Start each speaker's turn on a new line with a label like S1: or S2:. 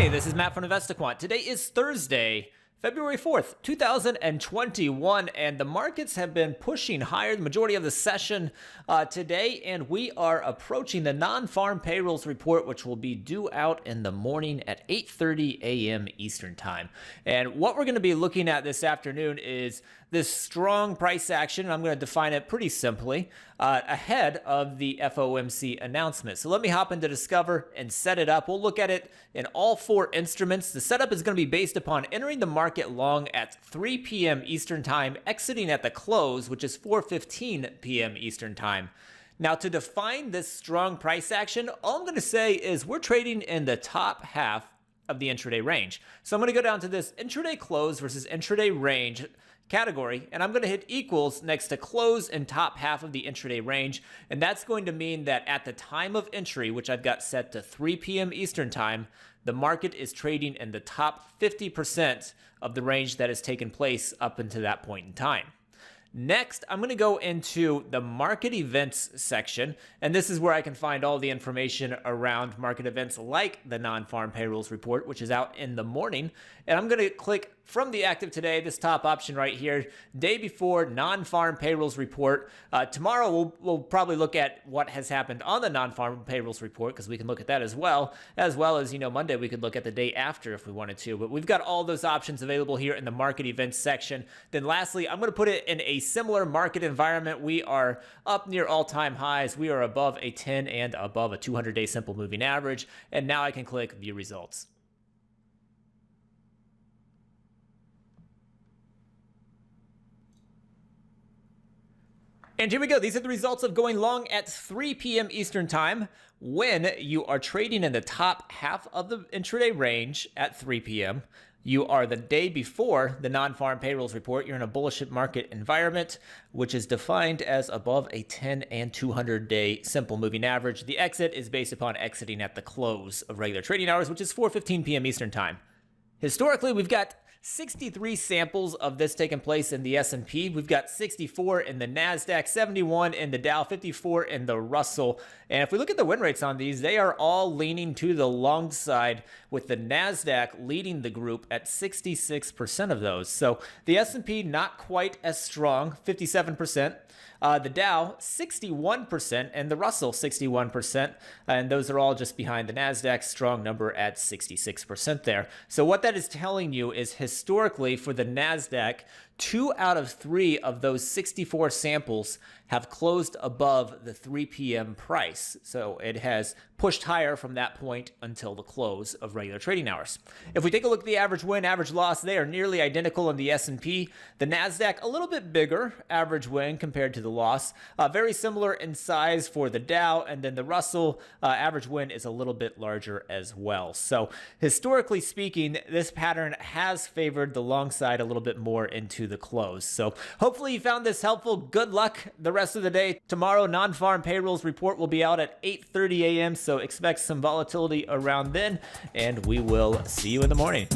S1: Hey, this is Matt from InvestiQuant. Today is Thursday, February 4th, 2021, and the markets have been pushing higher the majority of the session today, and we are approaching the non-farm payrolls report, which will be due out in the morning at 8:30 a.m. Eastern Time. And what we're going to be looking at this afternoon is this strong price action, and I'm going to define it pretty simply, ahead of the FOMC announcement. So let me hop into Discover and set it up. We'll look at it in all four instruments. The setup is going to be based upon entering the market long at 3 p.m. Eastern Time, exiting at the close, which is 4:15 p.m. Eastern Time. Now, to define this strong price action, all I'm going to say is we're trading in the top half of the intraday range. So I'm going to go down to this intraday close versus intraday range category, and I'm going to hit equals next to close and top half of the intraday range, and that's going to mean that at the time of entry, which I've got set to 3 p.m. Eastern Time, the market is trading in the top 50% of the range that has taken place up until that point in time. Next, I'm going to go into the market events section, and this is where I can find all the information around market events like the non-farm payrolls report, which is out in the morning. And I'm going to click from the active today, this top option right here, day before non-farm payrolls report. Tomorrow, we'll probably look at what has happened on the non-farm payrolls report, because we can look at that as well as, Monday, we could look at the day after if we wanted to. But we've got all those options available here in the market events section. Then lastly, I'm going to put it in a similar market environment. We are up near all-time highs. We are above a 10 and above a 200-day simple moving average. And now I can click View Results. And here we go. These are the results of going long at 3 p.m. Eastern Time when you are trading in the top half of the intraday range at 3 p.m. You are the day before the non-farm payrolls report. You're in a bullish market environment, which is defined as above a 10 and 200-day simple moving average. The exit is based upon exiting at the close of regular trading hours, which is 4:15 p.m. Eastern Time. Historically, we've got 63 samples of this taking place in the S&P. We've got 64 in the NASDAQ, 71 in the Dow, 54 in the Russell. And if we look at the win rates on these, they are all leaning to the long side, with the NASDAQ leading the group at 66% of those. So the S&P not quite as strong, 57%. The Dow, 61%, and the Russell, 61%. And those are all just behind the NASDAQ strong number at 66% there. So what that is telling you is historically for the NASDAQ, 2 out of 3 of those 64 samples have closed above the 3 p.m. price. So it has pushed higher from that point until the close of regular trading hours. If we take a look at the average win, average loss, they are nearly identical in the S&P. The NASDAQ, a little bit bigger average win compared to the loss. Very similar in size for the Dow, and then the Russell average win is a little bit larger as well. So historically speaking, this pattern has favored the long side a little bit more into the close. So hopefully you found this helpful. Good luck the rest of the day. Tomorrow, non-farm payrolls report will be out at 8:30 a.m. So expect some volatility around then, and we will see you in the morning.